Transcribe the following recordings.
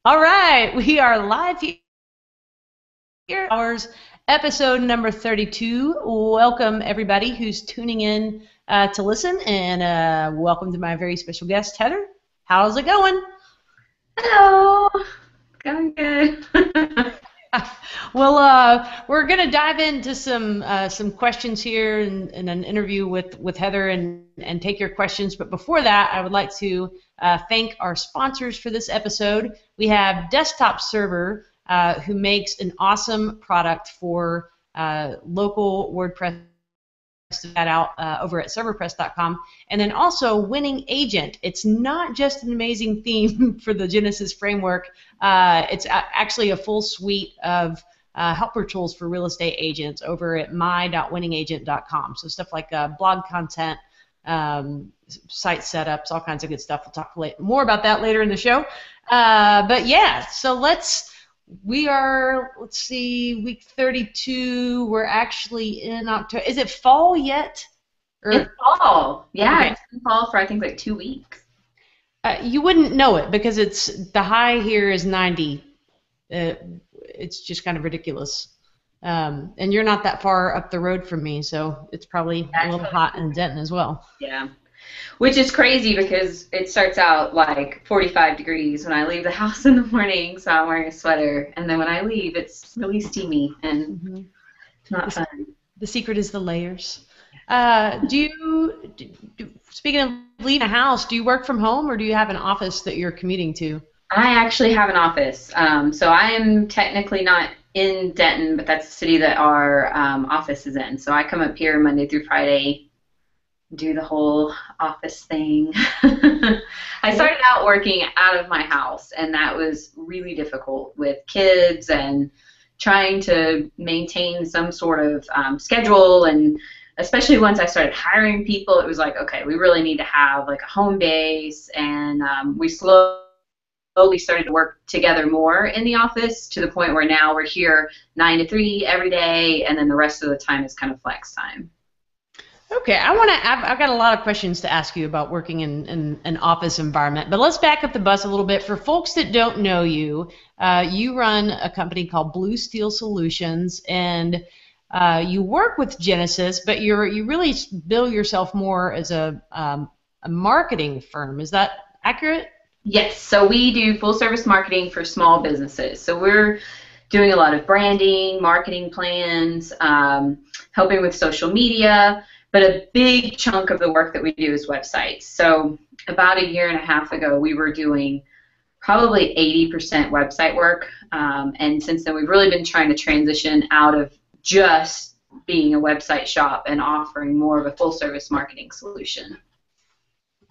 All right, we are live here. Ours episode number 32. Welcome everybody who's tuning in to listen, and welcome to my very special guest, Heather. How's it going? Hello. Going good. Well, we're gonna dive into some questions here in an interview with Heather and take your questions. But before that, I would like to thank our sponsors for this episode. We have Desktop Server, who makes an awesome product for local WordPress that out over at serverpress.com. And then also Winning Agent. It's not just an amazing theme for the Genesis framework. It's actually a full suite of helper tools for real estate agents over at my.winningagent.com. So stuff like blog content, site setups, all kinds of good stuff. We'll talk more about that later in the show. But yeah, so let's see, week 32. We're actually in October. Is it fall yet? It's fall. Yeah, Okay. it's been fall for I think like 2 weeks. You wouldn't know it because the high here is 90. It's just kind of ridiculous. And you're not that far up the road from me, so it's probably a little hot in Denton as well. Yeah. Which is crazy because it starts out like 45 degrees when I leave the house in the morning, so I'm wearing a sweater. And then when I leave, it's really steamy and it's not fun. The secret is the layers. Speaking of leaving a house, do you work from home or do you have an office that you're commuting to? I actually have an office. So I am technically not in Denton, but that's the city that our office is in. So I come up here Monday through Friday, do the whole office thing. I started out working out of my house, and that was really difficult with kids and trying to maintain some sort of schedule. And especially once I started hiring people, it was like, okay, we really need to have like a home base. And we slowly started to work together more in the office to the point where now we're here 9 to 3 every day, and then the rest of the time is kind of flex time. Okay, I've got a lot of questions to ask you about working in an office environment, but let's back up the bus a little bit. For folks that don't know you, you run a company called Blue Steel Solutions, and you work with Genesis, but you really bill yourself more as a marketing firm. Is that accurate? Yes, so we do full service marketing for small businesses. So we're doing a lot of branding, marketing plans, helping with social media, but a big chunk of the work that we do is websites. So about a year and a half ago, we were doing probably 80% website work, and since then we've really been trying to transition out of just being a website shop and offering more of a full service marketing solution.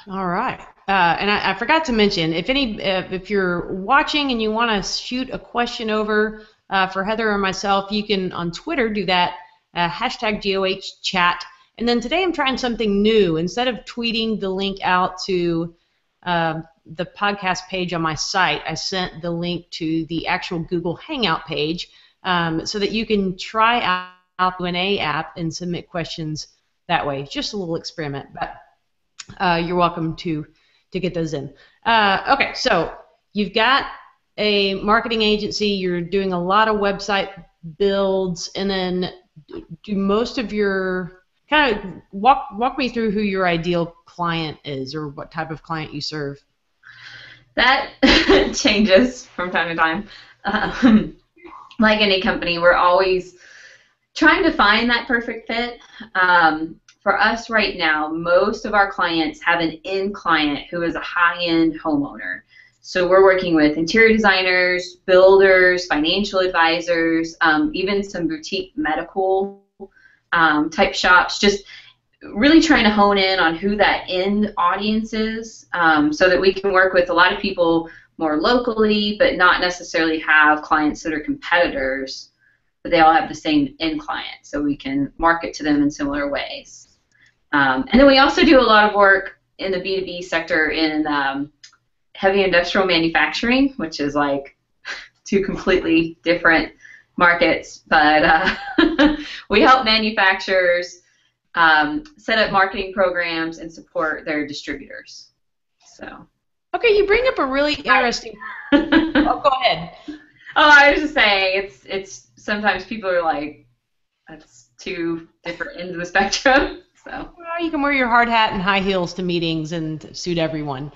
All right. And I forgot to mention, if you're watching and you want to shoot a question over for Heather or myself, you can on Twitter do that, hashtag Gooh Chat. And then today I'm trying something new. Instead of tweeting the link out to the podcast page on my site, I sent the link to the actual Google Hangout page so that you can try out the Q&A app and submit questions that way. It's just a little experiment, but you're welcome to get those in. Okay, so you've got a marketing agency. You're doing a lot of website builds, and then do most of your kind of walk me through who your ideal client is or what type of client you serve. That changes from time to time. Like any company, we're always trying to find that perfect fit. For us right now, most of our clients have an end client who is a high-end homeowner. So we're working with interior designers, builders, financial advisors, even some boutique medical type shops, just really trying to hone in on who that end audience is, so that we can work with a lot of people more locally, but not necessarily have clients that are competitors, but they all have the same end client, so we can market to them in similar ways. And then we also do a lot of work in the B2B sector in heavy industrial manufacturing, which is like two completely different markets, but we help manufacturers set up marketing programs and support their distributors. So. Okay, you bring up a really interesting Oh, go ahead. Oh, I was just saying, it's sometimes people are like, that's two different ends of the spectrum. So. Well, you can wear your hard hat and high heels to meetings and suit everyone.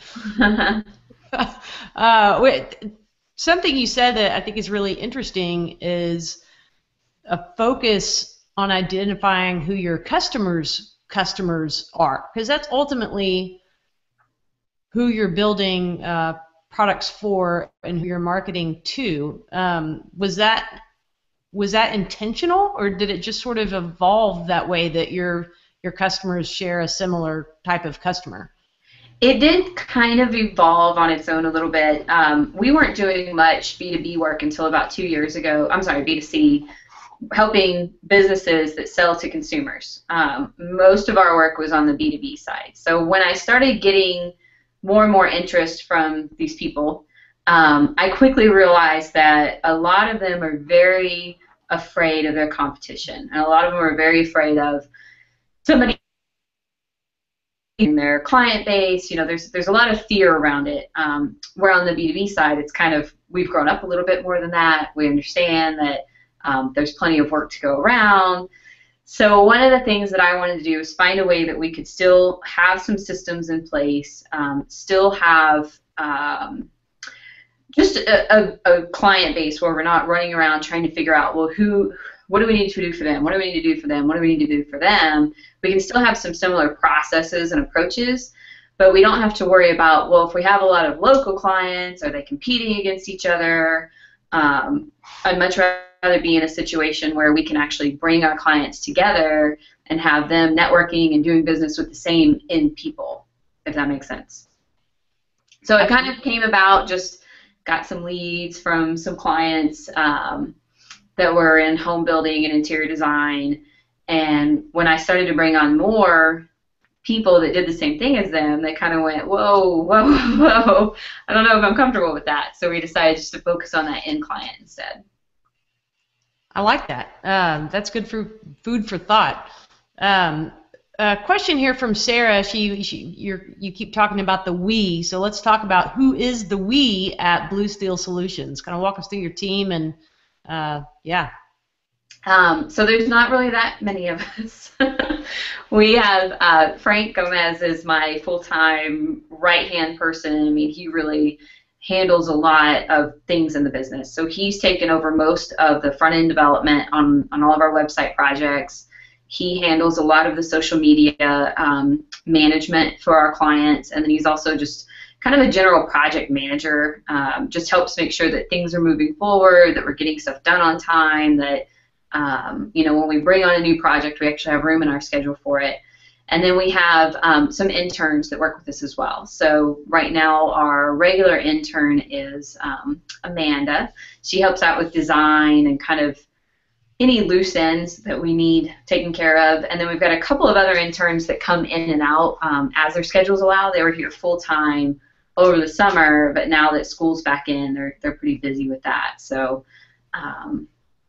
Something you said that I think is really interesting is a focus on identifying who your customers are, because that's ultimately who you're building products for and who you're marketing to. Was that intentional, or did it just sort of evolve that way that your customers share a similar type of customer? It did kind of evolve on its own a little bit. We weren't doing much B2B work until about 2 years ago. I'm sorry, B2C, helping businesses that sell to consumers. Most of our work was on the B2B side. So when I started getting more and more interest from these people, I quickly realized that a lot of them are very afraid of their competition, and a lot of them are very afraid of somebody in their client base. There's a lot of fear around it. Where on the B2B side, it's kind of, we've grown up a little bit more than that. We understand that there's plenty of work to go around. So one of the things that I wanted to do is find a way that we could still have some systems in place, still have just a client base where we're not running around trying to figure out, well, what do we need to do for them? What do we need to do for them? What do we need to do for them? We can still have some similar processes and approaches, but we don't have to worry about, well, if we have a lot of local clients, are they competing against each other? I'd much rather be in a situation where we can actually bring our clients together and have them networking and doing business with the same end people, if that makes sense. So it kind of came about, just got some leads from some clients that were in home building and interior design, and when I started to bring on more people that did the same thing as them, they kind of went, whoa, whoa, whoa, I don't know if I'm comfortable with that. So we decided just to focus on that end client instead. I like that. That's good for food for thought. A question here from Sarah. You keep talking about the we, so let's talk about who is the we at Blue Steel Solutions. Kind of walk us through your team and yeah. So there's not really that many of us. We have Frank Gomez is my full-time right-hand person. I mean, he really handles a lot of things in the business. So he's taken over most of the front-end development on all of our website projects. He handles a lot of the social media management for our clients, and then he's also just kind of a general project manager, just helps make sure that things are moving forward, that we're getting stuff done on time, that when we bring on a new project, we actually have room in our schedule for it. And then we have some interns that work with us as well. So right now our regular intern is Amanda. She helps out with design and kind of any loose ends that we need taken care of. And then we've got a couple of other interns that come in and out as their schedules allow. They were here full-time over the summer, but now that school's back in, they're pretty busy with that. So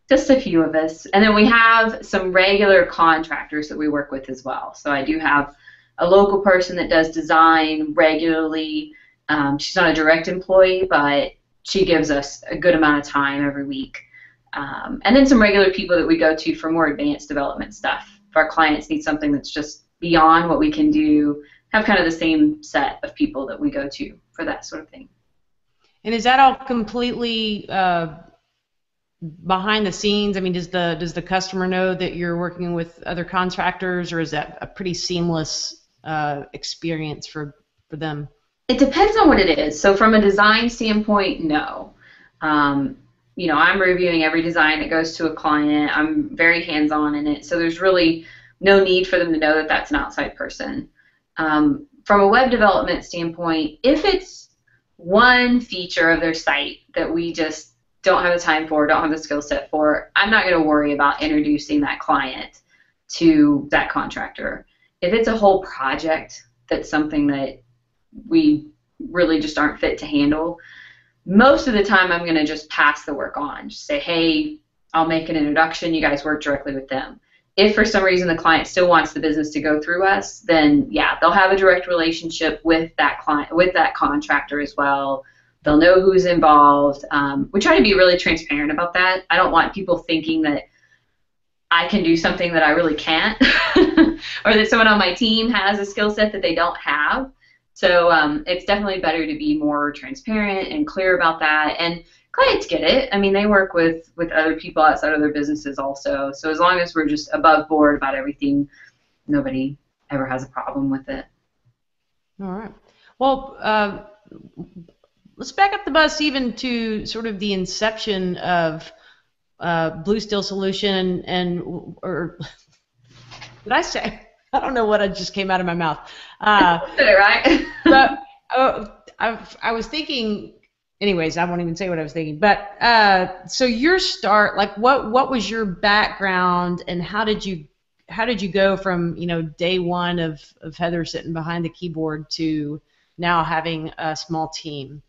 just a few of us. And then we have some regular contractors that we work with as well. So I do have a local person that does design regularly. She's not a direct employee, but she gives us a good amount of time every week. And then some regular people that we go to for more advanced development stuff. If our clients need something that's just beyond what we can do, have kind of the same set of people that we go to for that sort of thing. And is that all completely behind the scenes? I mean, does the customer know that you're working with other contractors, or is that a pretty seamless experience for them? It depends on what it is. So from a design standpoint, no. I'm reviewing every design that goes to a client. I'm very hands-on in it, so there's really no need for them to know that that's an outside person. From a web development standpoint, if it's one feature of their site that we just don't have the time for, don't have the skill set for, I'm not going to worry about introducing that client to that contractor. If it's a whole project that's something that we really just aren't fit to handle, most of the time I'm going to just pass the work on. Just say, hey, I'll make an introduction, you guys work directly with them. If for some reason the client still wants the business to go through us, then yeah, they'll have a direct relationship with that client, with that contractor as well. They'll know who's involved. We try to be really transparent about that. I don't want people thinking that I can do something that I really can't, or that someone on my team has a skill set that they don't have. So it's definitely better to be more transparent and clear about that. And clients get it. I mean, they work with other people outside of their businesses also. So as long as we're just above board about everything, nobody ever has a problem with it. All right. Well, let's back up the bus even to sort of the inception of Blue Steel Solution or did I say? I don't know what just came out of my mouth. Did it right? But I was thinking. Anyways, I won't even say what I was thinking. But so your start, like, what was your background, and how did you go from day one of Heather sitting behind the keyboard to now having a small team?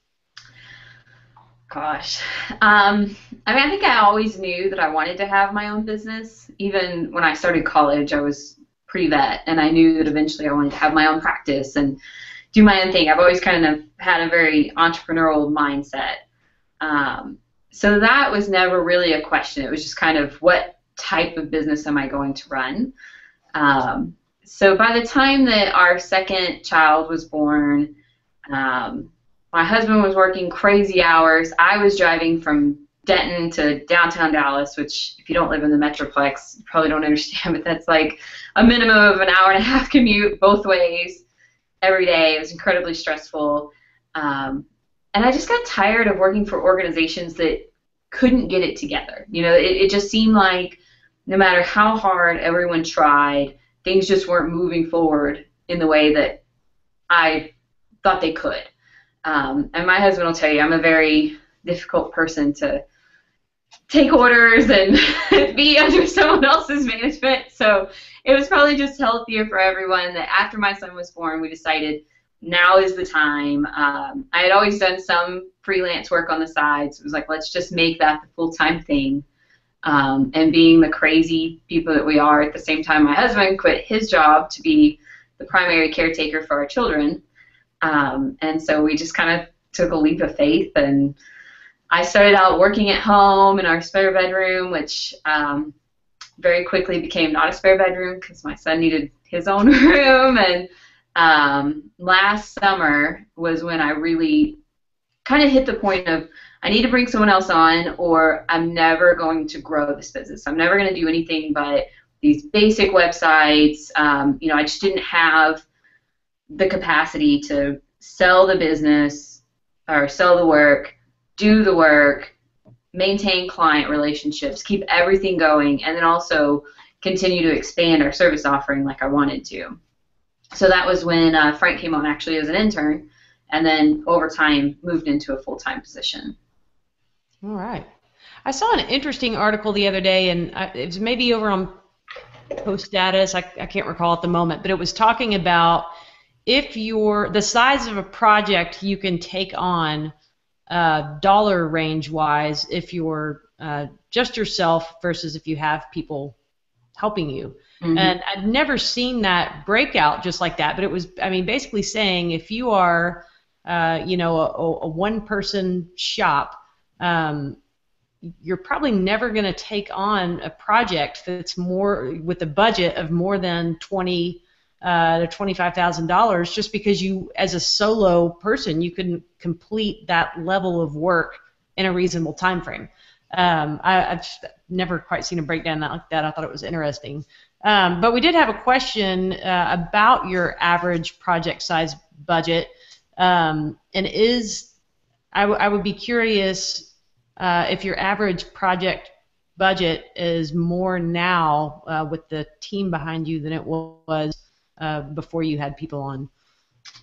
Gosh. I mean, I think I always knew that I wanted to have my own business. Even when I started college, I was pre-vet, and I knew that eventually I wanted to have my own practice and do my own thing. I've always kind of had a very entrepreneurial mindset. So that was never really a question. It was just kind of, what type of business am I going to run? So by the time that our second child was born, my husband was working crazy hours. I was driving from Denton to downtown Dallas, which if you don't live in the Metroplex, you probably don't understand, but that's like a minimum of an hour and a half commute both ways every day. It was incredibly stressful. And I just got tired of working for organizations that couldn't get it together. It just seemed like no matter how hard everyone tried, things just weren't moving forward in the way that I thought they could. And my husband will tell you, I'm a very difficult person to take orders and be under someone else's management. So it was probably just healthier for everyone that after my son was born, we decided now is the time. I had always done some freelance work on the side, so it was like, let's just make that the full-time thing. And being the crazy people that we are, at the same time, my husband quit his job to be the primary caretaker for our children. And so we just kind of took a leap of faith, and I started out working at home in our spare bedroom, which very quickly became not a spare bedroom because my son needed his own room. And last summer was when I really kind of hit the point of, I need to bring someone else on, or I'm never going to grow this business. I'm never going to do anything but these basic websites. I just didn't have the capacity to sell the business or sell the work, do the work, maintain client relationships, keep everything going, and then also continue to expand our service offering like I wanted to. So that was when Frank came on actually as an intern, and then over time moved into a full-time position. All right. I saw an interesting article the other day, and it was maybe over on Post Status. I can't recall at the moment, but it was talking about if the size of a project you can take on dollar range wise if you're just yourself versus if you have people helping you. Mm-hmm. And I'd never seen that breakout just like that, but it was, basically saying if you are a one-person shop, you're probably never going to take on a project that's more with a budget of more than $20,000 to $25,000, just because you, as a solo person, you couldn't complete that level of work in a reasonable time frame. I've never quite seen a breakdown like that. I thought it was interesting. But we did have a question about your average project size budget, and I would be curious if your average project budget is more now with the team behind you than it was before you had people on.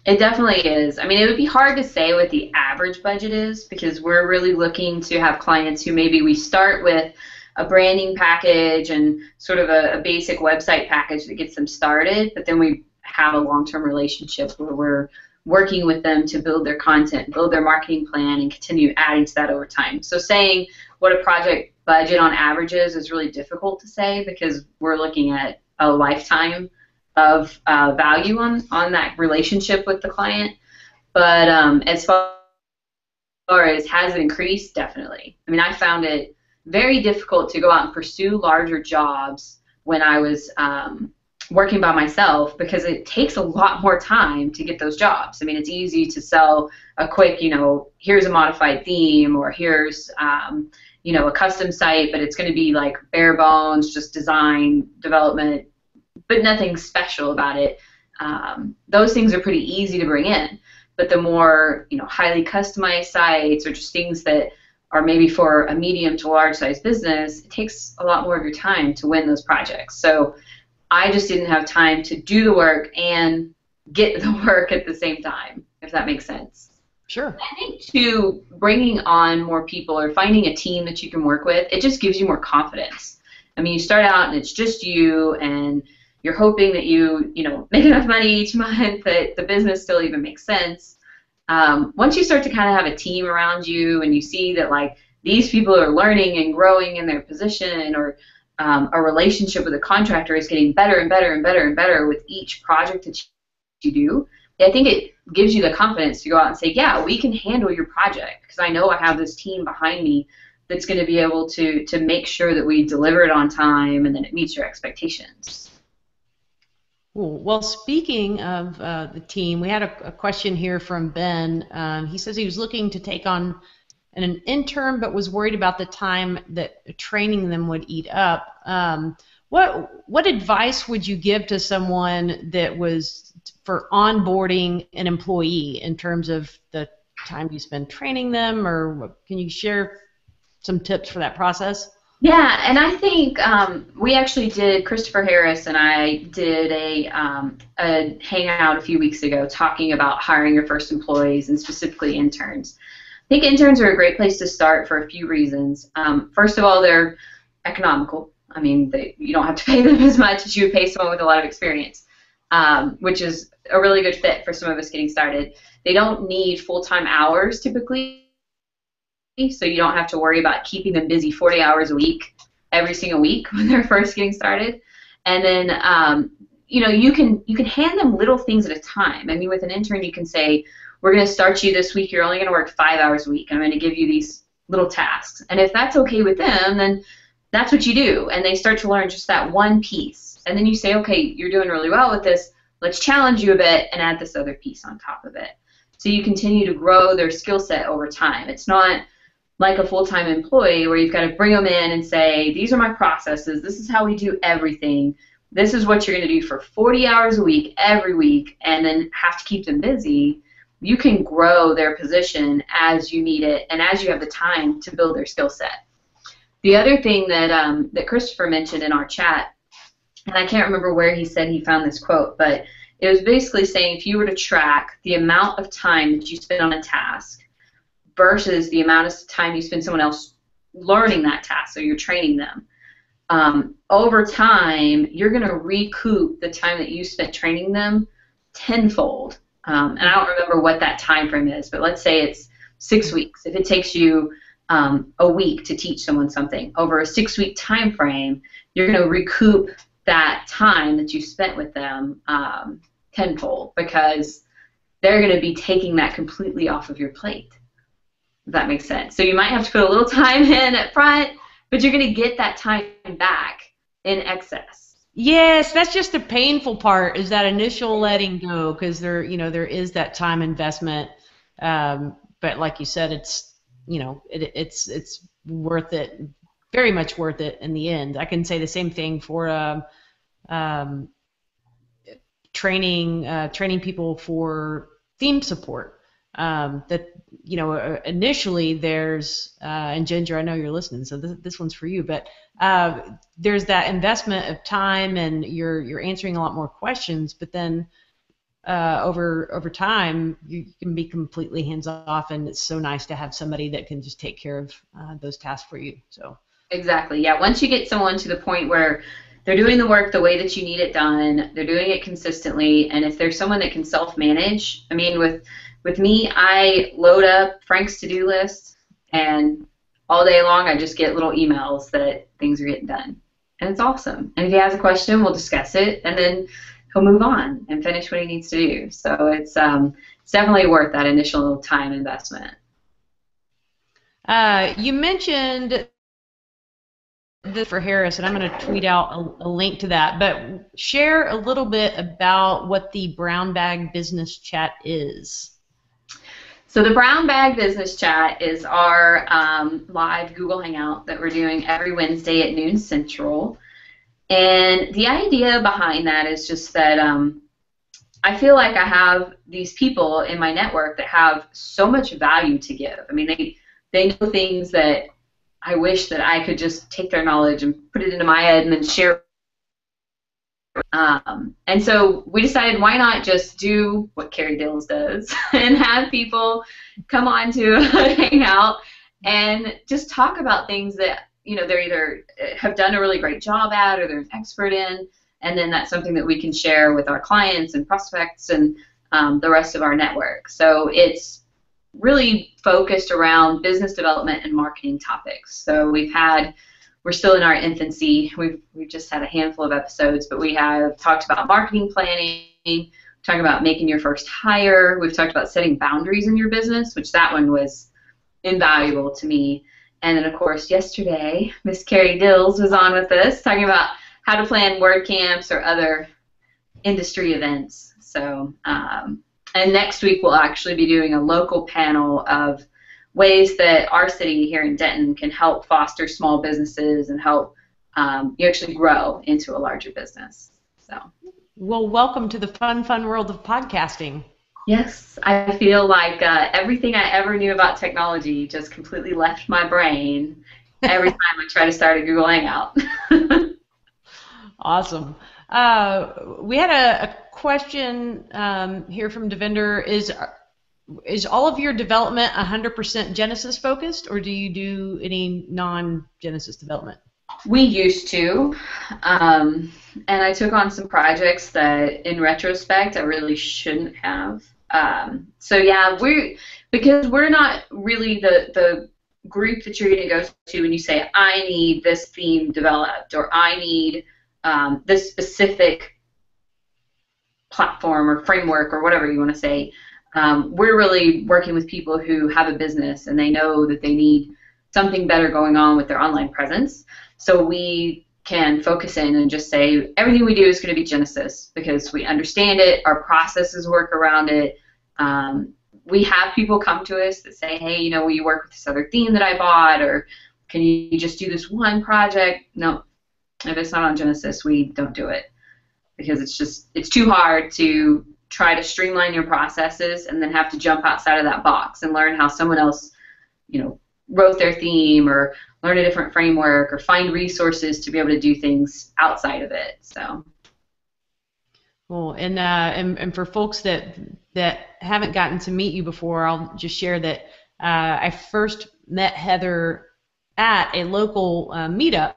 It definitely is. It would be hard to say what the average budget is because we're really looking to have clients who maybe we start with a branding package and sort of a basic website package that gets them started, but then we have a long-term relationship where we're working with them to build their content, build their marketing plan, and continue adding to that over time. So saying what a project budget on average is really difficult to say because we're looking at a lifetime of value on that relationship with the client. But as far far as has it increased? Definitely. I mean, I found it very difficult to go out and pursue larger jobs when I was working by myself because it takes a lot more time to get those jobs. I mean, it's easy to sell a quick, here's a modified theme or here's, a custom site, but it's going to be like bare bones, just design, development, but nothing special about it. Those things are pretty easy to bring in. But the more, highly customized sites or just things that are maybe for a medium to large size business, it takes a lot more of your time to win those projects. So I just didn't have time to do the work and get the work at the same time, if that makes sense. Sure. I think, too, bringing on more people or finding a team that you can work with, it just gives you more confidence. I mean, you start out and it's just you and you're hoping that you make enough money each month that the business still even makes sense. Once you start to kind of have a team around you and you see that like these people are learning and growing in their position or a relationship with a contractor is getting better and better and better and better with each project that you do, I think it gives you the confidence to go out and say, yeah, we can handle your project because I know I have this team behind me that's going to be able to make sure that we deliver it on time and then it meets your expectations. Cool. Well, speaking of the team, we had a question here from Ben. He says he was looking to take on an intern but was worried about the time that training them would eat up. What advice would you give to someone that was for onboarding an employee in terms of the time you spend training them, or can you share some tips for that process? Yeah, and I think we actually did, Christopher Harris and I did a hangout a few weeks ago talking about hiring your first employees and specifically interns. I think interns are a great place to start for a few reasons. First of all, they're economical. I mean, you don't have to pay them as much as you would pay someone with a lot of experience, which is a really good fit for some of us getting started. They don't need full-time hours typically, so you don't have to worry about keeping them busy 40 hours a week every single week when they're first getting started. And then, you can hand them little things at a time. I mean, with an intern, you can say, we're going to start you this week. You're only going to work 5 hours a week. I'm going to give you these little tasks. And if that's okay with them, then that's what you do. And they start to learn just that one piece. And then you say, okay, you're doing really well with this. Let's challenge you a bit and add this other piece on top of it. So you continue to grow their skill set over time. It's not like a full-time employee where you've got to bring them in and say, these are my processes. This is how we do everything. This is what you're going to do for 40 hours a week, every week, and then have to keep them busy. You can grow their position as you need it and as you have the time to build their skill set. The other thing that Christopher mentioned in our chat, and I can't remember where he said he found this quote, but it was basically saying if you were to track the amount of time that you spend on a task versus the amount of time you spend someone else learning that task, so you're training them, over time you're going to recoup the time that you spent training them tenfold. And I don't remember what that time frame is, but let's say it's 6 weeks. If it takes you a week to teach someone something, over a 6-week time frame, you're going to recoup that time that you spent with them tenfold because they're going to be taking that completely off of your plate. If that makes sense. So you might have to put a little time in at front, but you're going to get that time back in excess. Yes, that's just the painful part, is that initial letting go, because there is that time investment. But like you said, it's worth it, very much worth it in the end. I can say the same thing for training people for theme support. That initially there's and Ginger, I know you're listening, so this one's for you, but there's that investment of time and you're answering a lot more questions, but then over time you can be completely hands off, and it's so nice to have somebody that can just take care of those tasks for you. So exactly, yeah. Once you get someone to the point where they're doing the work the way that you need it done, they're doing it consistently, and if there's someone that can self-manage, I mean, with me, I load up Frank's to-do list, and all day long I just get little emails that things are getting done. And it's awesome. And if he has a question, we'll discuss it, and then he'll move on and finish what he needs to do. So it's definitely worth that initial time investment. You mentioned this for Harris, and I'm going to tweet out a link to that, but share a little bit about what the Brown Bag Business Chat is. So the Brown Bag Business Chat is our live Google Hangout that we're doing every Wednesday at noon Central. And the idea behind that is just that I feel like I have these people in my network that have so much value to give. I mean, they know things that I wish that I could just take their knowledge and put it into my head and then share. And so we decided, why not just do what Carrie Dills does and have people come on to a hangout and just talk about things that, you know, they're either have done a really great job at or they're an expert in, and then that's something that we can share with our clients and prospects and the rest of our network. So it's really focused around business development and marketing topics. So we're still in our infancy. We've just had a handful of episodes, but we have talked about marketing planning, talked about making your first hire. We've talked about setting boundaries in your business, which that one was invaluable to me. And then, of course, yesterday, Miss Carrie Dills was on with us talking about how to plan WordCamps or other industry events. So, and next week we'll actually be doing a local panel of ways that our city here in Denton can help foster small businesses and help you actually grow into a larger business. So, well, welcome to the fun world of podcasting. Yes, I feel like everything I ever knew about technology just completely left my brain every time I try to start a Google Hangout. Awesome. We had a question here from Devinder. Is all of your development 100% Genesis focused, or do you do any non-Genesis development? We used to, and I took on some projects that, in retrospect, I really shouldn't have. So yeah, because we're not really the group that you're going to go to when you say, I need this theme developed, or I need this specific platform or framework or whatever you want to say. We're really working with people who have a business and they know that they need something better going on with their online presence. So we can focus in and just say everything we do is going to be Genesis because we understand it, our processes work around it. We have people come to us that say, hey, you know, will you work with this other theme that I bought, or can you just do this one project? No, if it's not on Genesis, we don't do it because it's too hard to try to streamline your processes and then have to jump outside of that box and learn how someone else, you know, wrote their theme or learn a different framework or find resources to be able to do things outside of it. So. Cool. And for folks that haven't gotten to meet you before, I'll just share that I first met Heather at a local meetup.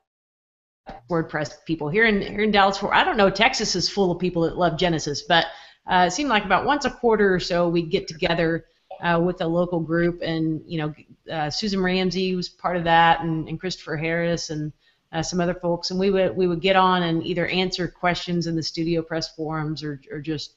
WordPress people here in Dallas. I don't know, Texas is full of people that love Genesis, but it seemed like about once a quarter or so we'd get together with a local group, and you know, Susan Ramsey was part of that, and Christopher Harris and some other folks, and we would get on and either answer questions in the Studio Press forums or just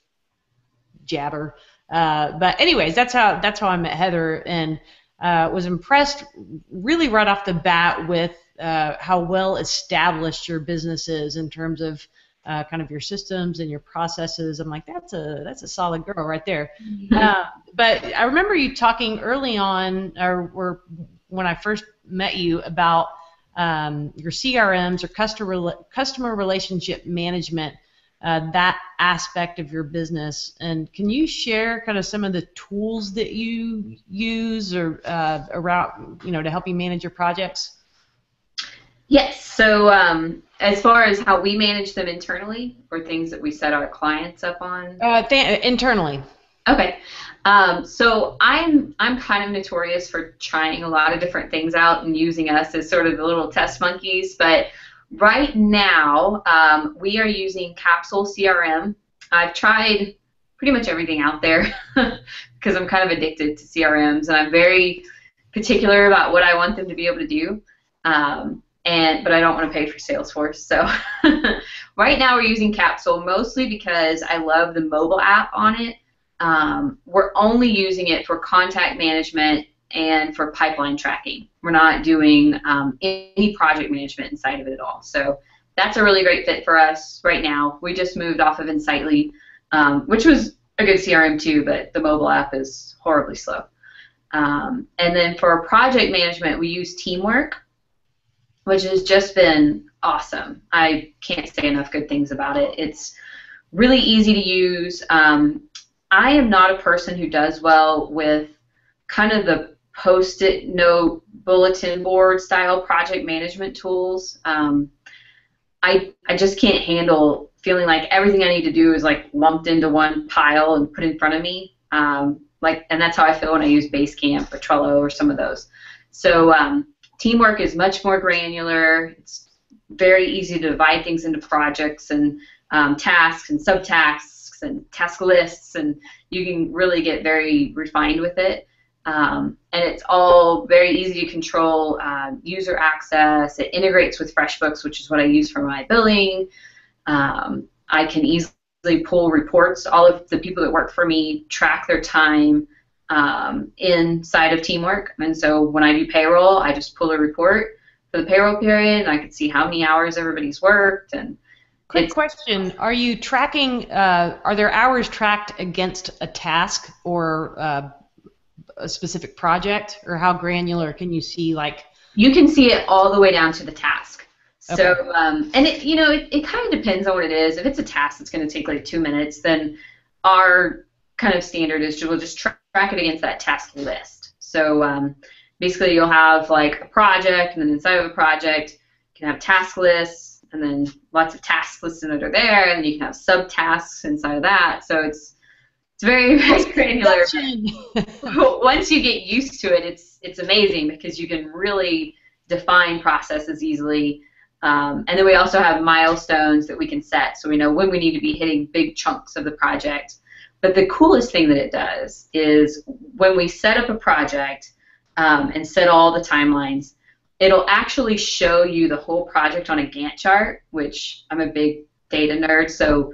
jabber. But anyways, that's how I met Heather, and was impressed really right off the bat with how well established your business is in terms of kind of your systems and your processes. I'm like, that's a solid girl right there. But I remember you talking early on, or when I first met you, about your CRMs or customer relationship management, that aspect of your business. And can you share kind of some of the tools that you use or around, you know, to help you manage your projects? Yes. So as far as how we manage them internally, or things that we set our clients up on? Internally. Okay. So I'm kind of notorious for trying a lot of different things out and using us as sort of the little test monkeys. But right now we are using Capsule CRM. I've tried pretty much everything out there because I'm kind of addicted to CRMs, and I'm very particular about what I want them to be able to do. But I don't want to pay for Salesforce. So right now we're using Capsule mostly because I love the mobile app on it. We're only using it for contact management and for pipeline tracking. We're not doing any project management inside of it at all. So that's a really great fit for us right now. We just moved off of Insightly, which was a good CRM too, but the mobile app is horribly slow. And then for project management, we use Teamwork, which has just been awesome. I can't say enough good things about it. It's really easy to use. I am not a person who does well with kind of the post-it note bulletin board style project management tools. I just can't handle feeling like everything I need to do is like lumped into one pile and put in front of me. And that's how I feel when I use Basecamp or Trello or some of those. So Teamwork is much more granular. It's very easy to divide things into projects and tasks and subtasks and task lists, and you can really get very refined with it. And it's all very easy to control user access. It integrates with FreshBooks, which is what I use for my billing. I can easily pull reports. All of the people that work for me track their time inside of Teamwork. And so when I do payroll, I just pull a report for the payroll period, and I can see how many hours everybody's worked. And quick question, are you tracking, are there hours tracked against a task or a specific project, or how granular can you see? Like, you can see it all the way down to the task. Okay. So, and it kind of depends on what it is. If it's a task that's going to take like 2 minutes, then our kind of standard is we'll just track it against that task list. So basically you'll have like a project, and then inside of a project you can have task lists, and then lots of task lists that are there, and then you can have subtasks inside of that. So it's very, very granular. Once you get used to it, it's amazing because you can really define processes easily. And then we also have milestones that we can set, so we know when we need to be hitting big chunks of the project. But the coolest thing that it does is when we set up a project and set all the timelines, it'll actually show you the whole project on a Gantt chart, which I'm a big data nerd, so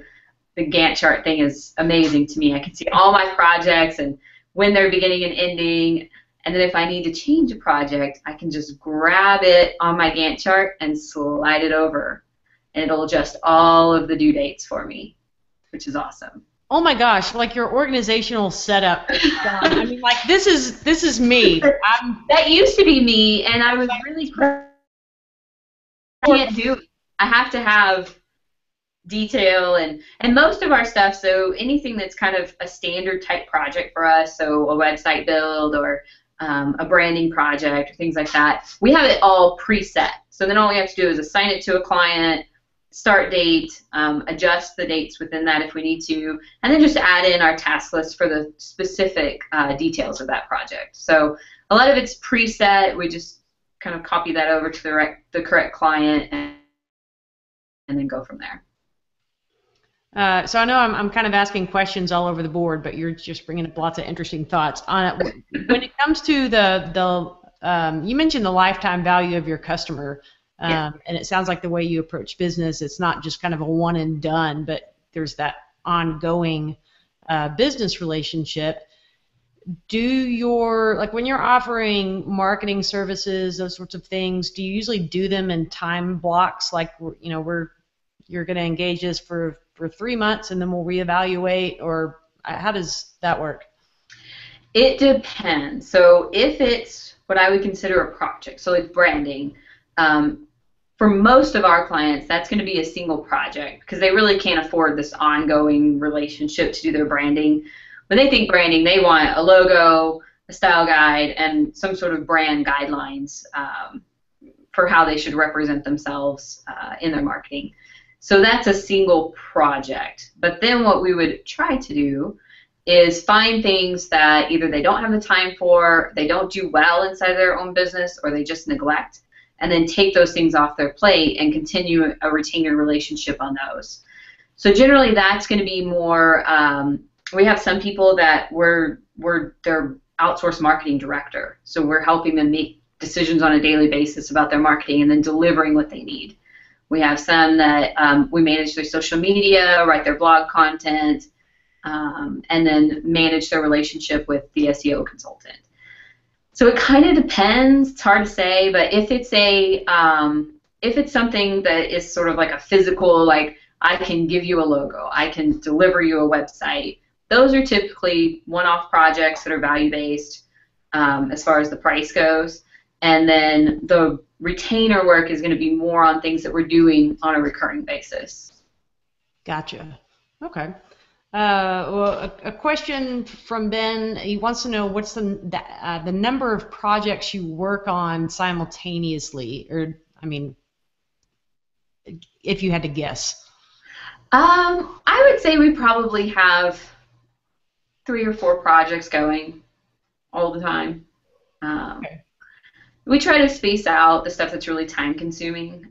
the Gantt chart thing is amazing to me. I can see all my projects and when they're beginning and ending, and then if I need to change a project, I can just grab it on my Gantt chart and slide it over, and it'll adjust all of the due dates for me, which is awesome. Oh my gosh, like your organizational setup. I mean, like this is me. That used to be me, and I was really can't do it. I have to have detail and most of our stuff, so anything that's kind of a standard type project for us, so a website build or a branding project or things like that, we have it all preset. So then all we have to do is assign it to a client, start date, adjust the dates within that if we need to, and then just add in our task list for the specific details of that project. So a lot of it's preset. We just kind of copy that over to the correct client and then go from there. So I know I'm kind of asking questions all over the board, but you're just bringing up lots of interesting thoughts on it. When it comes to you mentioned the lifetime value of your customer, and it sounds like the way you approach business, it's not just kind of a one and done, but there's that ongoing business relationship. When you're offering marketing services, those sorts of things, do you usually do them in time blocks? Like, you're going to engage us for 3 months and then we'll reevaluate, or how does that work? It depends. So if it's what I would consider a project, so like branding, for most of our clients, that's going to be a single project because they really can't afford this ongoing relationship to do their branding. When they think branding, they want a logo, a style guide, and some sort of brand guidelines for how they should represent themselves in their marketing. So that's a single project. But then what we would try to do is find things that either they don't have the time for, they don't do well inside their own business, or they just neglect, and then take those things off their plate and continue a retainer relationship on those. So generally that's going to be more, we have some people that we're their outsourced marketing director. So we're helping them make decisions on a daily basis about their marketing and then delivering what they need. We have some that we manage their social media, write their blog content, and then manage their relationship with the SEO consultant. So it kind of depends. It's hard to say, but if it's something that is sort of like a physical, like I can give you a logo, I can deliver you a website. Those are typically one-off projects that are value-based as far as the price goes. And then the retainer work is going to be more on things that we're doing on a recurring basis. Gotcha. Okay. Well, a question from Ben. He wants to know what's the number of projects you work on simultaneously, or I mean, if you had to guess. I would say we probably have 3 or 4 projects going all the time. Okay. We try to space out the stuff that's really time consuming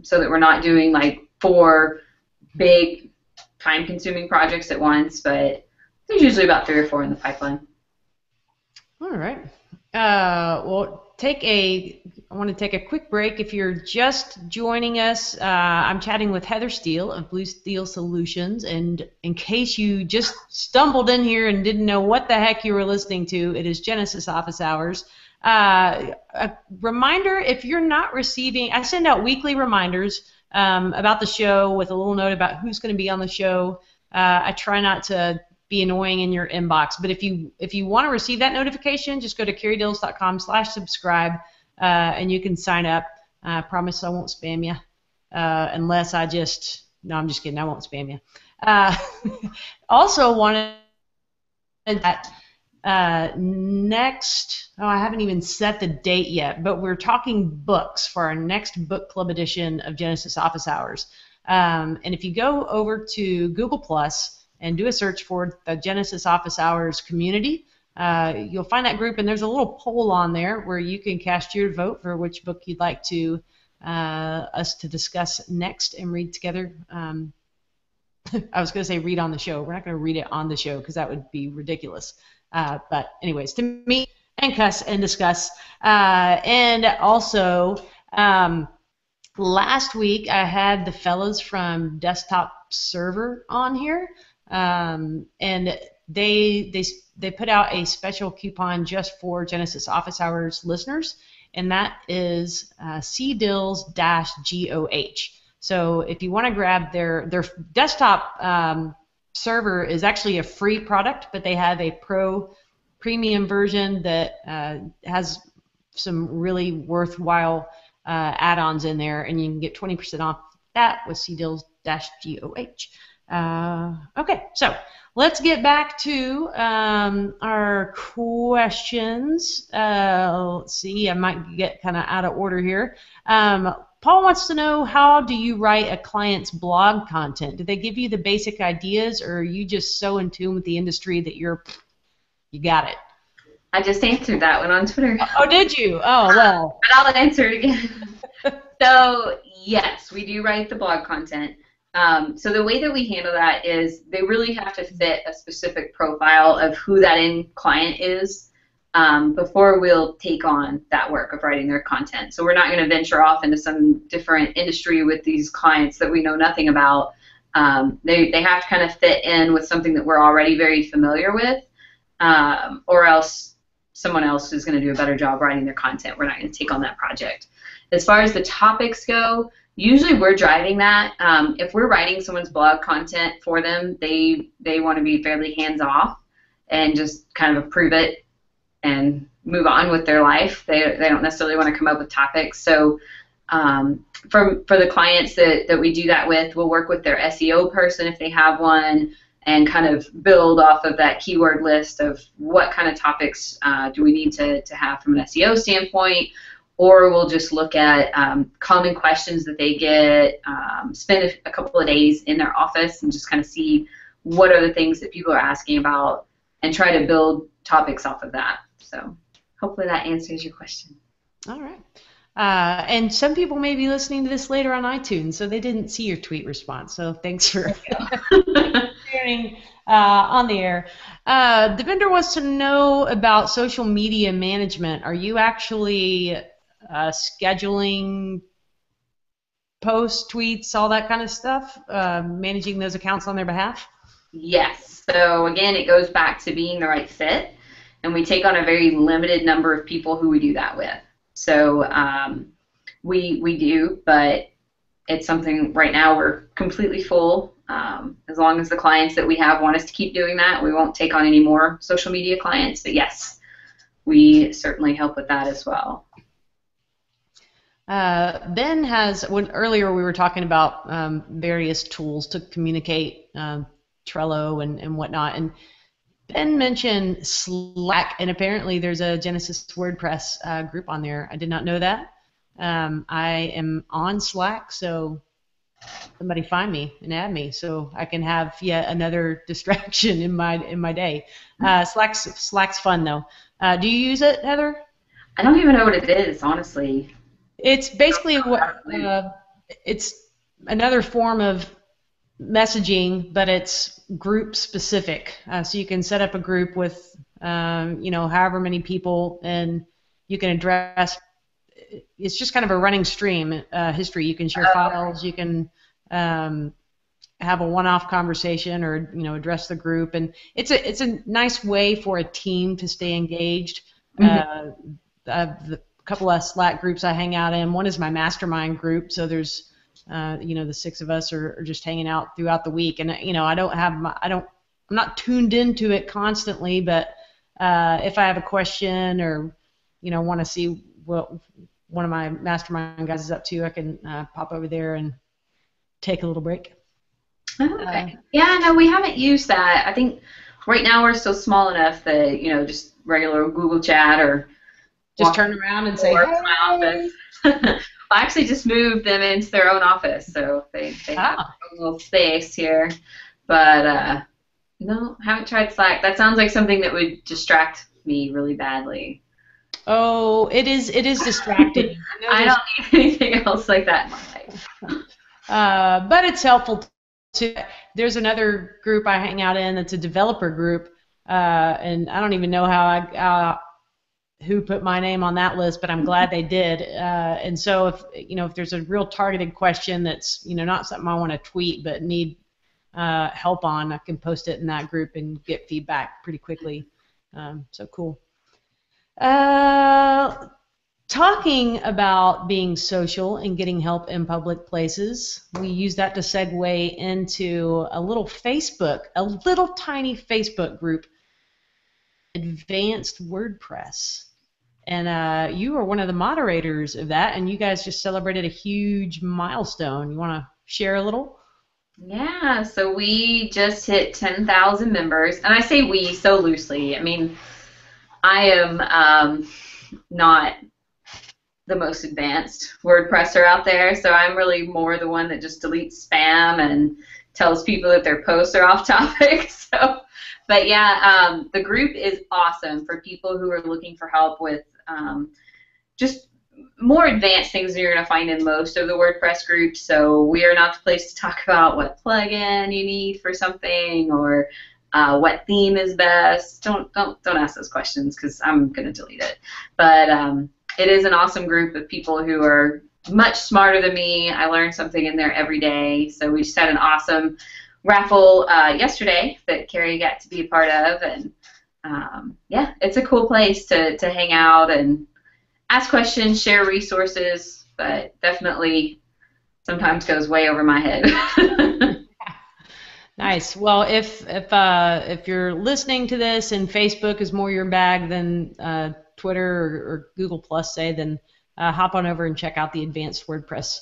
so that we're not doing like 4 big time consuming projects at once, but there's usually about 3 or 4 in the pipeline. All right. Well, I want to take a quick break. If you're just joining us, I'm chatting with Heather Steele of Blue Steel Solutions, and in case you just stumbled in here and didn't know what the heck you were listening to, it is Genesis Office Hours. A reminder, if you're not receiving, I send out weekly reminders about the show with a little note about who's going to be on the show. I try not to be annoying in your inbox, but if you want to receive that notification, just go to carriedills.com/subscribe and you can sign up. I promise I won't spam you unless I'm just kidding, I won't spam you. Also wanted that next, I haven't even set the date yet, but we're talking books for our next book club edition of Genesis Office Hours. And if you go over to Google Plus and do a search for the Genesis Office Hours community, you'll find that group, and there's a little poll on there where you can cast your vote for which book you'd like to us to discuss next and read together. I was going to say read on the show. We're not going to read it on the show because that would be ridiculous. But anyways, to meet and cuss and discuss. And also, last week I had the fellows from Desktop Server on here. And they put out a special coupon just for Genesis Office Hours listeners, and that is CDILS-GOH. So if you want to grab their desktop server is actually a free product, but they have a pro premium version that has some really worthwhile add-ons in there, and you can get 20% off that with CDILS-GOH. Okay, so let's get back to our questions. Let's see, I might get kind of out of order here. Paul wants to know, how do you write a client's blog content? Do they give you the basic ideas, or are you just so in tune with the industry that you got it? I just answered that one on Twitter. Oh, did you? Oh, well. But I'll answer it again. So, yes, we do write the blog content. So the way that we handle that is they really have to fit a specific profile of who that end client is before we'll take on that work of writing their content. So we're not going to venture off into some different industry with these clients that we know nothing about. They have to kind of fit in with something that we're already very familiar with, or else someone else is going to do a better job writing their content. We're not going to take on that project. As far as the topics go, usually we're driving that. If we're writing someone's blog content for them, they want to be fairly hands-off and just kind of approve it and move on with their life. They don't necessarily want to come up with topics. So for the clients that we do that with, we'll work with their SEO person if they have one and kind of build off of that keyword list of what kind of topics do we need to have from an SEO standpoint. Or we'll just look at common questions that they get, spend a couple of days in their office and just kind of see what are the things that people are asking about and try to build topics off of that. So hopefully that answers your question. All right. And some people may be listening to this later on iTunes, so they didn't see your tweet response. So thanks for sharing on the air. The vendor wants to know about social media management. Are you actually scheduling posts, tweets, all that kind of stuff, managing those accounts on their behalf? Yes. So again, it goes back to being the right fit. and we take on a very limited number of people who we do that with. So we do, but it's something right now we're completely full. As long as the clients that we have want us to keep doing that, we won't take on any more social media clients. But yes, we certainly help with that as well. Ben has, earlier we were talking about various tools to communicate, Trello and whatnot, and Ben mentioned Slack, and apparently there's a Genesis WordPress group on there. I did not know that. I am on Slack, so somebody find me and add me so I can have yet another distraction in my day. Slack's fun though. Do you use it, Heather? I don't even know what it is, honestly. It's basically it's another form of messaging, but it's group specific. So you can set up a group with however many people, and you can address. It's just kind of a running stream history. You can share files. You can have a one-off conversation, or address the group, and it's a nice way for a team to stay engaged. The couple of Slack groups I hang out in. One is my mastermind group, so there's the 6 of us are just hanging out throughout the week, and I'm not tuned into it constantly, but if I have a question or want to see what one of my mastermind guys is up to, I can pop over there and take a little break. Okay. Yeah, no, we haven't used that. I think right now we're still small enough that just regular Google Chat or just turn around and say, "Hey." My office. I actually just moved them into their own office, so they have a little space here. But no, haven't tried Slack. That sounds like something that would distract me really badly. Oh, it is distracting. I don't need anything else like that in my life. But it's helpful too. There's another group I hang out in that's a developer group, and I don't even know who put my name on that list, but I'm glad they did. And so if there's a real targeted question that's not something I want to tweet but need help on, I can post it in that group and get feedback pretty quickly. So cool. Talking about being social and getting help in public places, we use that to segue into a little tiny Facebook group, Advanced WordPress. And you are one of the moderators of that, and you guys just celebrated a huge milestone. You want to share a little? Yeah, so we just hit 10,000 members, and I say we so loosely. I mean, I am not the most advanced WordPresser out there, so I'm really more the one that just deletes spam and tells people that their posts are off topic. But yeah, the group is awesome for people who are looking for help with just more advanced things than you're going to find in most of the WordPress groups. So we are not the place to talk about what plugin you need for something or what theme is best. Don't ask those questions because I'm going to delete it. But it is an awesome group of people who are much smarter than me. I learn something in there every day. So we just had an awesome raffle yesterday that Carrie got to be a part of, and yeah, it's a cool place to hang out and ask questions, share resources, but definitely sometimes goes way over my head. Nice. Well, if you're listening to this and Facebook is more your bag than Twitter or Google Plus, say, then hop on over and check out the Advanced WordPress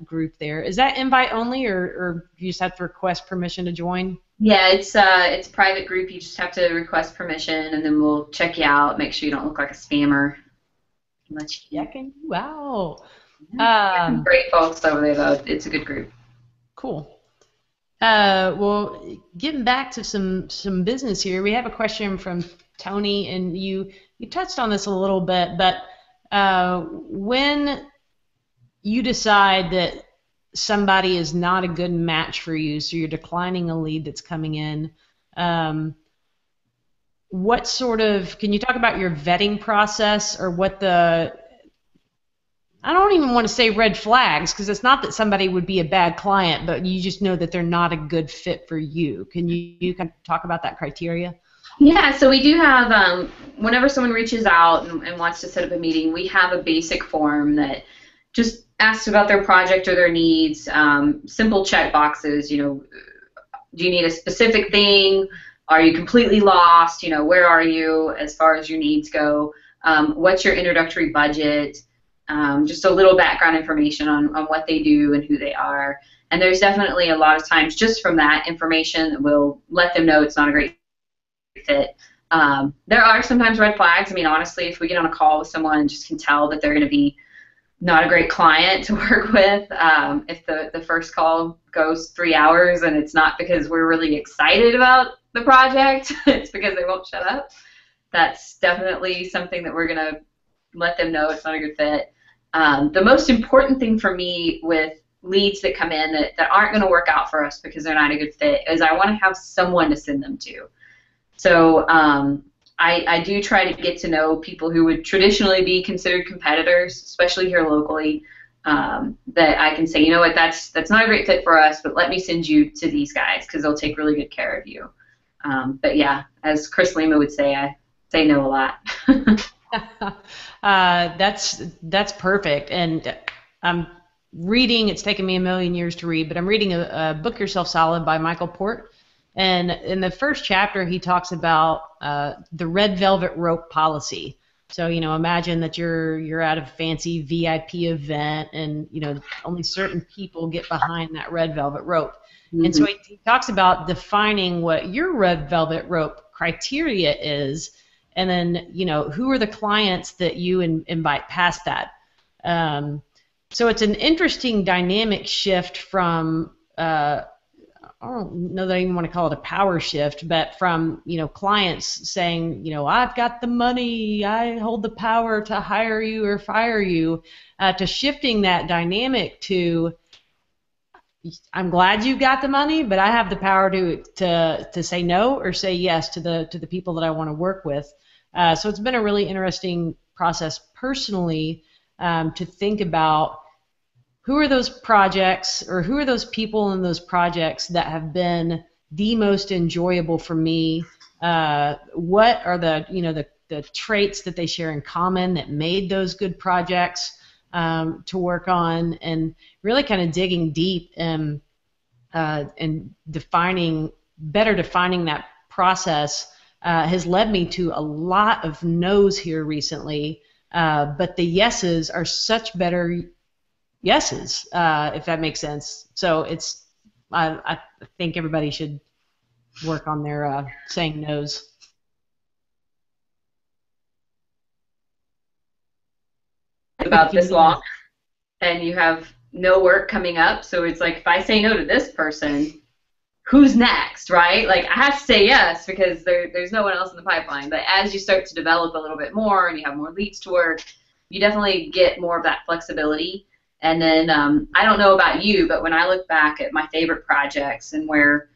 group there. Is that invite only, or you just have to request permission to join? Yeah, it's a private group. You just have to request permission, and then we'll check you out, make sure you don't look like a spammer. Checking you out. Great folks over there, though. It's a good group. Cool. Well, getting back to some business here, we have a question from Tony, and you touched on this a little bit, but when you decide that somebody is not a good match for you, so you're declining a lead that's coming in, what sort of, can you talk about your vetting process, or what I don't even want to say red flags, because it's not that somebody would be a bad client, but you just know that they're not a good fit for you. Can you kind of talk about that criteria? Yeah, so we do have, whenever someone reaches out and wants to set up a meeting, we have a basic form that just asks about their project or their needs, simple check boxes, do you need a specific thing? Are you completely lost? Where are you as far as your needs go? What's your introductory budget? Just a little background information on what they do and who they are. And there's definitely a lot of times just from that information that will let them know it's not a great fit. There are sometimes red flags. I mean, honestly, if we get on a call with someone and just can tell that they're going to be not a great client to work with, if the first call goes 3 hours and it's not because we're really excited about the project, it's because they won't shut up, that's definitely something that we're going to let them know it's not a good fit. The most important thing for me with leads that come in that aren't going to work out for us because they're not a good fit is I want to have someone to send them to. So I do try to get to know people who would traditionally be considered competitors, especially here locally, that I can say, you know what, that's not a great fit for us, but let me send you to these guys because they'll take really good care of you. But yeah, as Chris Lima would say, I say no a lot. That's perfect. And I'm reading, it's taken me a million years to read, but I'm reading a Book Yourself Solid by Michael Port. And in the first chapter, he talks about the red velvet rope policy. So, imagine that you're at a fancy VIP event and, only certain people get behind that red velvet rope. Mm-hmm. And so he talks about defining what your red velvet rope criteria is, and then, who are the clients that you invite past that. So it's an interesting dynamic shift from I don't know that I even want to call it a power shift, but from, clients saying, I've got the money, I hold the power to hire you or fire you, to shifting that dynamic to, I'm glad you've got the money, but I have the power to say no or say yes to the people that I want to work with. So it's been a really interesting process personally, to think about who are those projects or who are those people in those projects that have been the most enjoyable for me? What are the traits that they share in common that made those good projects to work on? And really kind of digging deep and defining that process has led me to a lot of no's here recently, but the yeses are such better yeses, if that makes sense. So I think everybody should work on their saying no's. About this long, and you have no work coming up, so it's like if I say no to this person, who's next, right? Like I have to say yes because there's no one else in the pipeline. But as you start to develop a little bit more and you have more leads to work, you definitely get more of that flexibility. And then I don't know about you, but when I look back at my favorite projects and where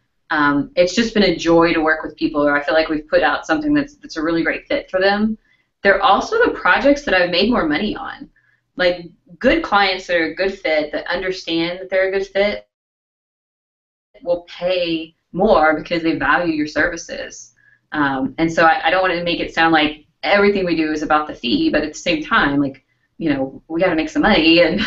it's just been a joy to work with people, or I feel like we've put out something that's a really great fit for them, they're also the projects that I've made more money on. Like good clients that are a good fit, that understand that they're a good fit, will pay more because they value your services. And so I don't want to make it sound like everything we do is about the fee, but at the same time, like, we got to make some money, and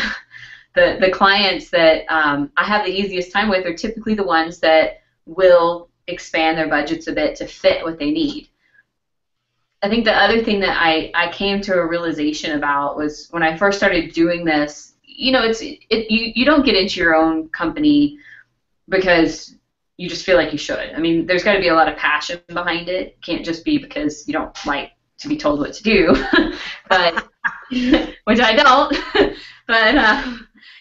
the clients that I have the easiest time with are typically the ones that will expand their budgets a bit to fit what they need. I think the other thing that I came to a realization about was when I first started doing this, you don't get into your own company because you just feel like you should. I mean, there's got to be a lot of passion behind it. It can't just be because you don't like to be told what to do, but which I don't. But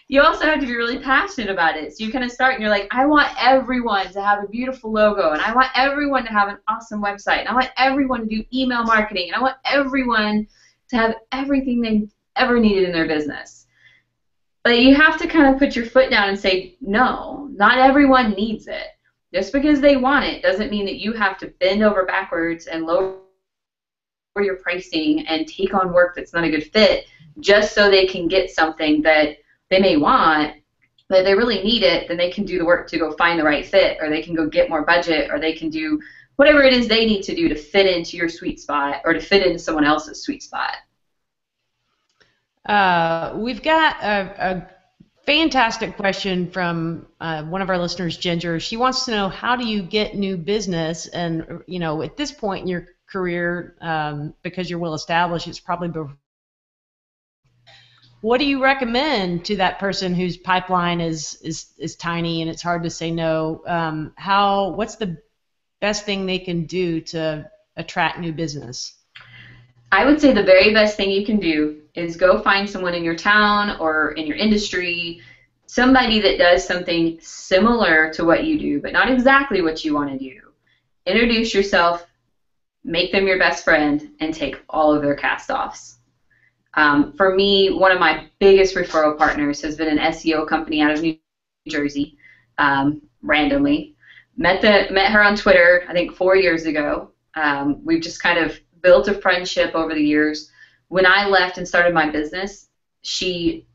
you also have to be really passionate about it. So you kind of start and you're like, I want everyone to have a beautiful logo, and I want everyone to have an awesome website, and I want everyone to do email marketing, and I want everyone to have everything they ever needed in their business. But you have to kind of put your foot down and say, no, not everyone needs it. Just because they want it doesn't mean that you have to bend over backwards and lower your pricing and take on work that's not a good fit just so they can get something that they may want, but if they really need it, then they can do the work to go find the right fit, or they can go get more budget, or they can do whatever it is they need to do to fit into your sweet spot or to fit into someone else's sweet spot. We've got a fantastic question from one of our listeners, Ginger. She wants to know, how do you get new business? And, you know, at this point in your career, because you're well established, it's probably what do you recommend to that person whose pipeline is tiny and it's hard to say no? What's the best thing they can do to attract new business? I would say the very best thing you can do is go find someone in your town or in your industry, somebody that does something similar to what you do, but not exactly what you want to do. Introduce yourself, make them your best friend, and take all of their cast-offs. For me, one of my biggest referral partners has been an SEO company out of New Jersey, randomly. Met her on Twitter, I think 4 years ago. We've just kind of built a friendship over the years. When I left and started my business, she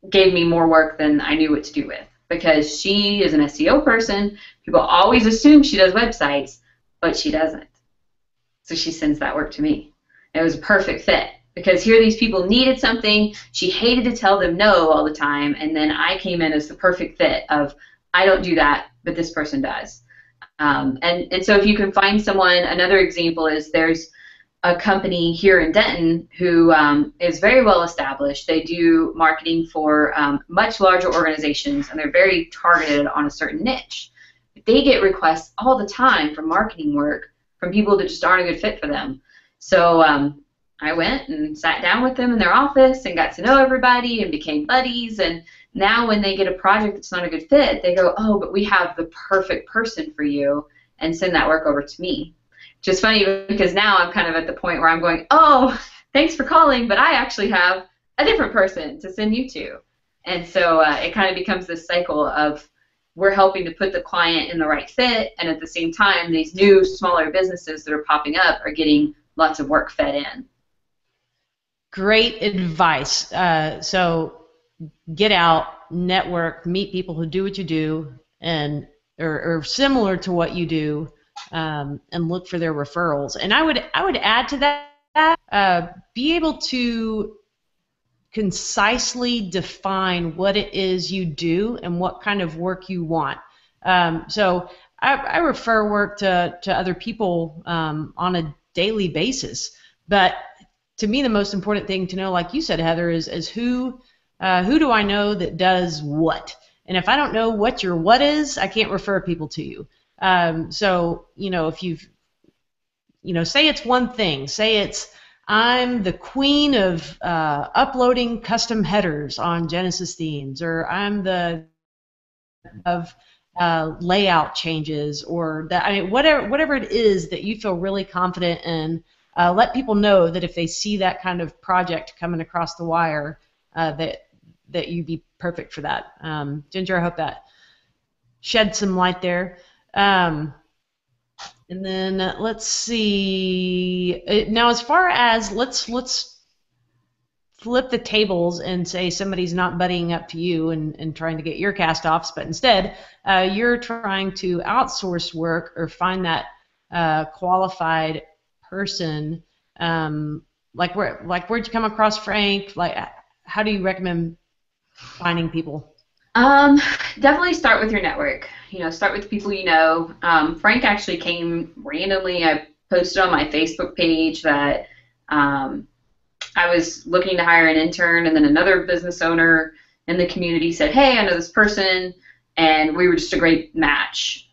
gave me more work than I knew what to do with, because she is an SEO person. People always assume she does websites, but she doesn't. So she sends that work to me. It was a perfect fit, because here these people needed something. She hated to tell them no all the time, and then I came in as the perfect fit of, I don't do that, but this person does. And so if you can find someone, another example is there's a company here in Denton who is very well established. They do marketing for much larger organizations, and they're very targeted on a certain niche. They get requests all the time for marketing work from people that just aren't a good fit for them. So I went and sat down with them in their office and got to know everybody and became buddies. And now when they get a project that's not a good fit, they go, oh, but we have the perfect person for you, and send that work over to me. Which is funny, because now I'm kind of at the point where I'm going, oh, thanks for calling, but I actually have a different person to send you to. And so it kind of becomes this cycle of, we're helping to put the client in the right fit, and at the same time, these new smaller businesses that are popping up are getting lots of work fed in. Great advice. So get out, network, meet people who do what you do and or similar to what you do, and look for their referrals. And I would add to that, be able to concisely define what it is you do and what kind of work you want. So I refer work to other people on a daily basis, but to me the most important thing to know, like you said, Heather, is who do I know that does what? And if I don't know what your what is, I can't refer people to you. So, you know, if you've, you know, say it's one thing, say it's, I'm the queen of uploading custom headers on Genesis themes, or I'm the of layout changes, or that, I mean, whatever it is that you feel really confident in, let people know that if they see that kind of project coming across the wire, that you'd be perfect for that. Ginger, I hope that shed some light there. And then let's see. Now, as far as let's flip the tables and say somebody's not buddying up to you and trying to get your cast-offs, but instead you're trying to outsource work or find that qualified person. Where'd you come across Frank? Like, how do you recommend finding people? Definitely start with your network. You know, start with the people you know. Frank actually came randomly. I posted on my Facebook page that I was looking to hire an intern, and then another business owner in the community said, hey, I know this person, and we were just a great match.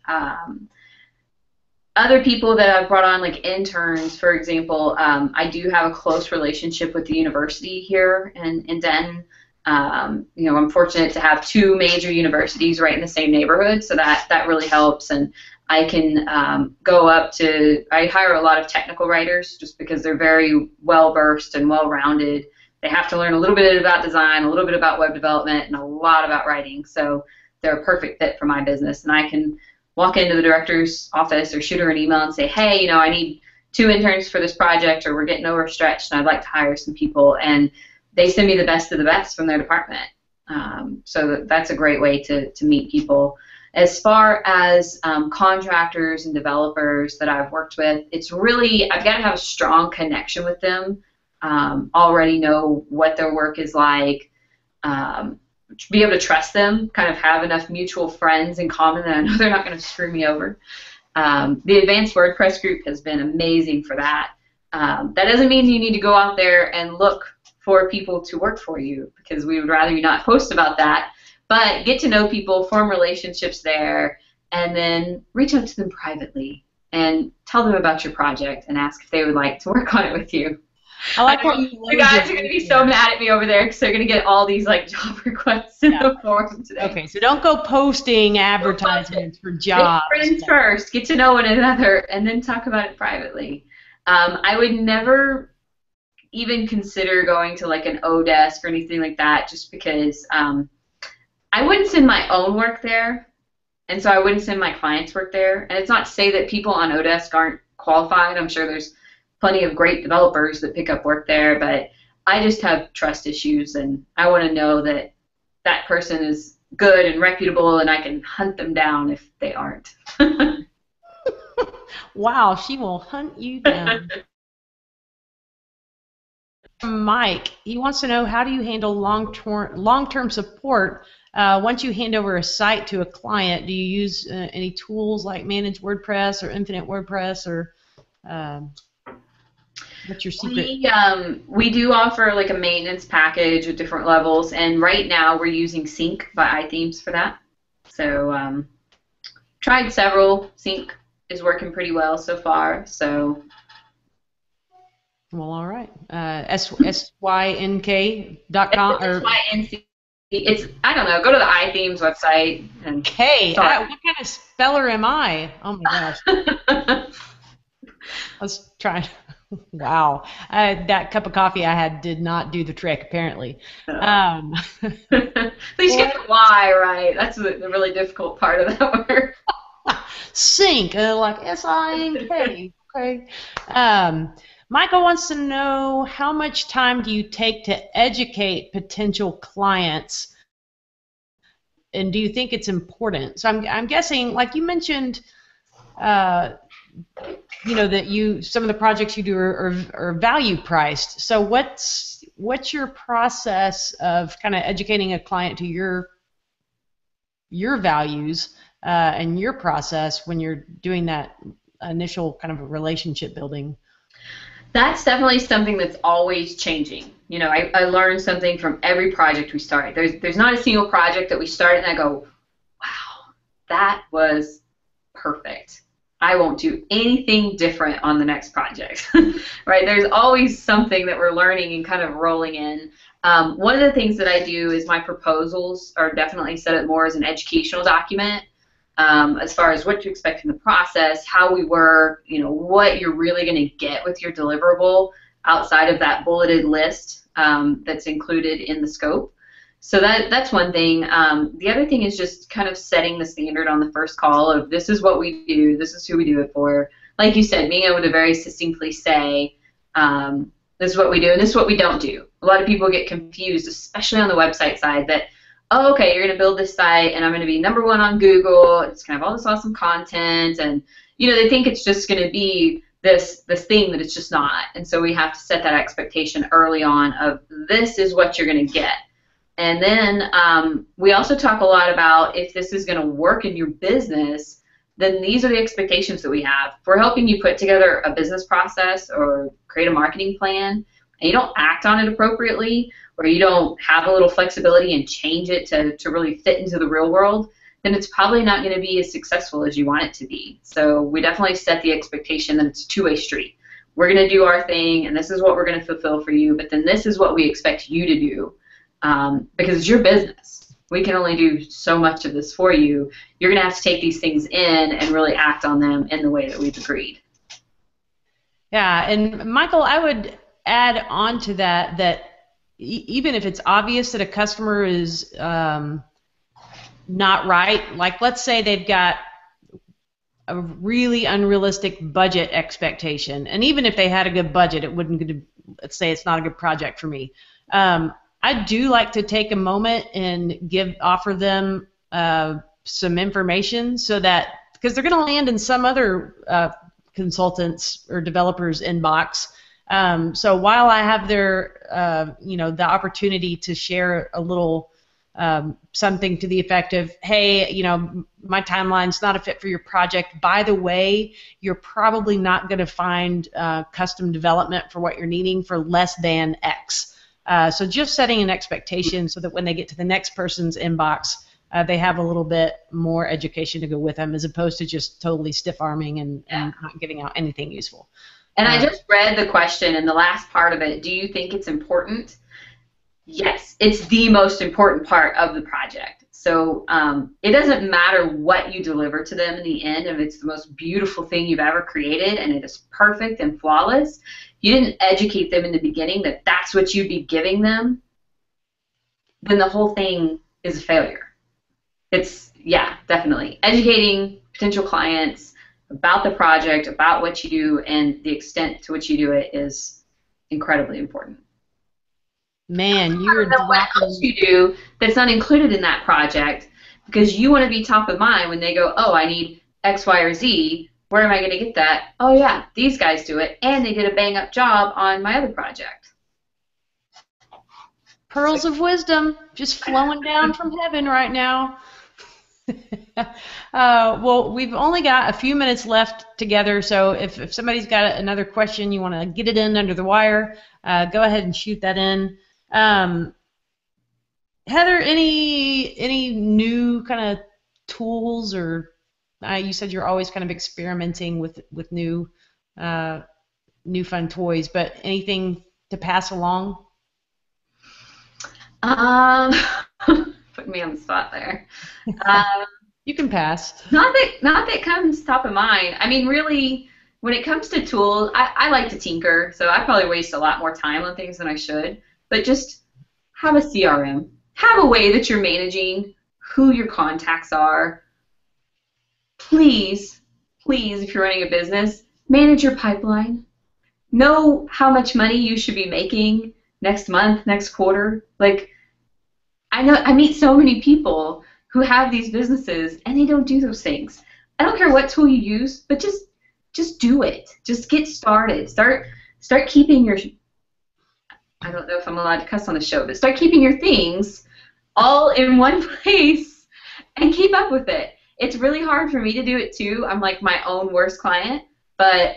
Other people that I've brought on, like interns, for example, I do have a close relationship with the university here in Denton. You know, I'm fortunate to have two major universities right in the same neighborhood, so that really helps. And I can go up to, I hire a lot of technical writers just because they're very well-versed and well-rounded. They have to learn a little bit about design, a little bit about web development, and a lot about writing. So they're a perfect fit for my business. And I can walk into the director's office or shoot her an email and say, hey, you know, I need 2 interns for this project, or we're getting overstretched and I'd like to hire some people. And they send me the best of the best from their department. So that's a great way to meet people. As far as contractors and developers that I've worked with, it's really, I've got to have a strong connection with them, already know what their work is like, be able to trust them, kind of have enough mutual friends in common that I know they're not going to screw me over. The Advanced WordPress group has been amazing for that. That doesn't mean you need to go out there and look for people to work for you, because we would rather you not post about that. But get to know people, form relationships there, and then reach out to them privately and tell them about your project and ask if they would like to work on it with you. I like how the guys are going to be so mad at me over there because they're going to get all these like job requests in the forum today. Okay, so don't go posting advertisements for jobs. Make friends first, get to know one another, and then talk about it privately. I would never even consider going to like an Odesk or anything like that, just because I wouldn't send my own work there, and so I wouldn't send my clients' work there. And it's not to say that people on Odesk aren't qualified. I'm sure there's plenty of great developers that pick up work there, but I just have trust issues, and I want to know that that person is good and reputable, and I can hunt them down if they aren't. Wow, she will hunt you down. Mike, he wants to know, how do you handle long-term support once you hand over a site to a client? Do you use any tools like Managed WordPress or Infinite WordPress, or what's your secret? We do offer like a maintenance package at different levels, and right now we're using Sync by iThemes for that. So tried several. Sync is working pretty well so far. So. Well, all right. SYNK.com or SYNC. It's, I don't know. Go to the iThemes website and. K. What kind of speller am I? Oh my gosh. Let's try. Wow. That cup of coffee I had did not do the trick, apparently. At least you get the Y right. That's the really difficult part of that word. Sync, like S-I-N-K. Okay. Michael wants to know, how much time do you take to educate potential clients, and do you think it's important? So I'm guessing, like you mentioned, you know, that some of the projects you do are value priced. So what's your process of kind of educating a client to your values and your process when you're doing that initial kind of relationship building? That's definitely something that's always changing. You know, I learn something from every project we start. There's not a single project that we start and I go, wow, that was perfect. I won't do anything different on the next project, right? There's always something that we're learning and kind of rolling in. One of the things that I do is my proposals are definitely set up more as an educational document, as far as what to expect in the process, how we work, you know, what you're really going to get with your deliverable outside of that bulleted list that's included in the scope. So that's one thing. The other thing is just kind of setting the standard on the first call of, this is what we do, this is who we do it for. Like you said, being able to very succinctly say, this is what we do and this is what we don't do. A lot of people get confused, especially on the website side, that, oh, okay, you're going to build this site and I'm going to be #1 on Google. It's going to have all this awesome content, and you know, they think it's just going to be this thing that it's just not. And so we have to set that expectation early on of, this is what you're going to get. And then we also talk a lot about, if this is going to work in your business, then these are the expectations that we have. If we're helping you put together a business process or create a marketing plan, and you don't act on it appropriately, or you don't have a little flexibility and change it to really fit into the real world, then it's probably not going to be as successful as you want it to be. So we definitely set the expectation that it's a two-way street. We're going to do our thing, and this is what we're going to fulfill for you, but then this is what we expect you to do, because it's your business. We can only do so much of this for you. You're going to have to take these things in and really act on them in the way that we've agreed. Yeah, and Michael, I would add on to that even if it's obvious that a customer is not right, like let's say they've got a really unrealistic budget expectation, and even if they had a good budget, it wouldn't, let's say it's not a good project for me. I do like to take a moment and offer them some information so that, because they're going to land in some other consultants or developers inbox. So while I have their, the opportunity to share a little something to the effect of, hey, my timeline's not a fit for your project. By the way, you're probably not going to find custom development for what you're needing for less than X. So just setting an expectation so that when they get to the next person's inbox, they have a little bit more education to go with them, as opposed to just totally stiff-arming and not giving out anything useful. And I just read the question in the last part of it. Do you think it's important? Yes, it's the most important part of the project. So it doesn't matter what you deliver to them in the end. If it's the most beautiful thing you've ever created and it is perfect and flawless, you didn't educate them in the beginning that that's what you'd be giving them, then the whole thing is a failure. It's, yeah, definitely. Educating potential clients about the project, about what you do, and the extent to which you do it is incredibly important. Man, you're what else you do that's not included in that project, because you want to be top of mind when they go, oh, I need X, Y, or Z. Where am I going to get that? Oh, yeah, these guys do it, and they did a bang-up job on my other project. Pearls of wisdom just flowing down from heaven right now. Well, we've only got a few minutes left together, so if somebody's got another question, you want to get it in under the wire, go ahead and shoot that in. Heather, any new kind of tools, or you said you're always kind of experimenting with new fun toys, but anything to pass along? Put me on the spot there. You can pass. Not that comes top of mind. I mean, really, when it comes to tools, I like to tinker, so I probably waste a lot more time on things than I should. But just have a CRM. Have a way that you're managing who your contacts are. Please, if you're running a business, manage your pipeline. Know how much money you should be making next month, next quarter. Like, I meet so many people who have these businesses and they don't do those things. I don't care what tool you use, but just do it. Just get started. Start keeping your, I don't know if I'm allowed to cuss on the show, but start keeping your things all in one place and keep up with it. It's really hard for me to do it too. I'm like my own worst client, but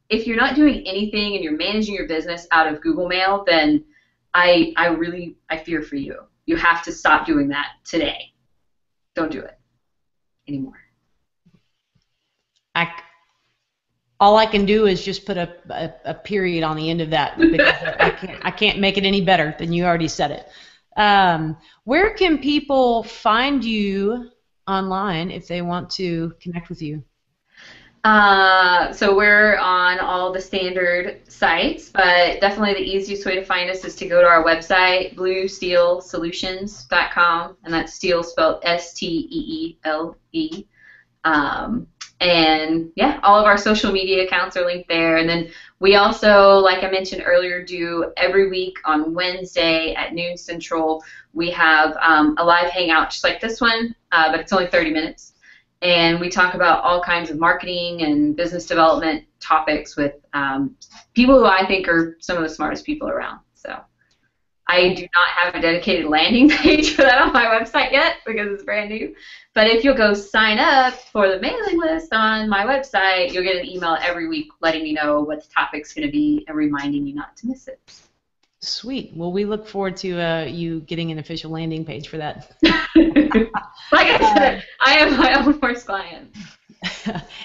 if you're not doing anything and you're managing your business out of Google Mail, then I fear for you. You have to stop doing that today. Don't do it anymore. All I can do is just put a period on the end of that, because I can't make it any better than you already said it. Where can people find you online if they want to connect with you? So we're on all the standard sites, but definitely the easiest way to find us is to go to our website, bluesteelsolutions.com, and that's steel spelled S-T-E-E-L-E. And yeah, all of our social media accounts are linked there. And then we also, like I mentioned earlier, do every week on Wednesday at noon Central, we have a live hangout just like this one, but it's only 30 minutes. And we talk about all kinds of marketing and business development topics with people who I think are some of the smartest people around. So I do not have a dedicated landing page for that on my website yet because it's brand new. But if you'll go sign up for the mailing list on my website, you'll get an email every week letting you know what the topic's going to be and reminding you not to miss it. Sweet. Well, we look forward to you getting an official landing page for that. Like I said, I am my own worst client.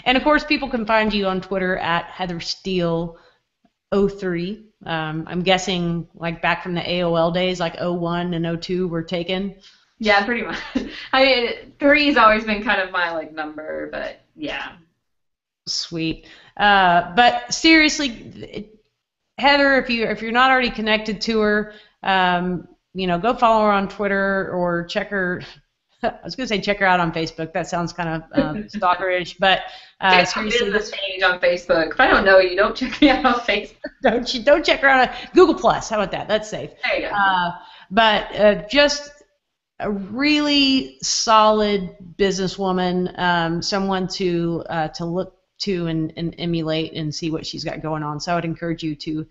And of course, people can find you on Twitter at HeatherSteele03. I'm guessing, like back from the AOL days, like 01 and 02 were taken. Yeah, pretty much. I mean, 3's always been kind of my number, but yeah. Sweet. But seriously, Heather, if you're not already connected to her, go follow her on Twitter or check her. I was going to say check her out on Facebook. That sounds kind of stalkerish, but check my business page on Facebook. If I don't know you, don't check me out on Facebook. Don't check her out on Google Plus. How about that? That's safe. There you go. But just a really solid businesswoman, someone to look to and emulate and see what she's got going on. So I would encourage you to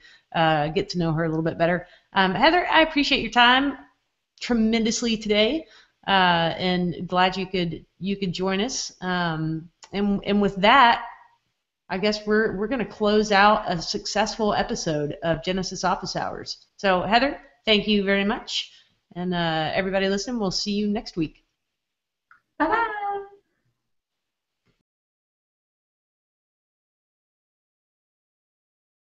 get to know her a little bit better. Heather, I appreciate your time tremendously today, and glad you could join us. And with that, I guess we're going to close out a successful episode of Genesis Office Hours. So Heather, thank you very much, and everybody listening, we'll see you next week.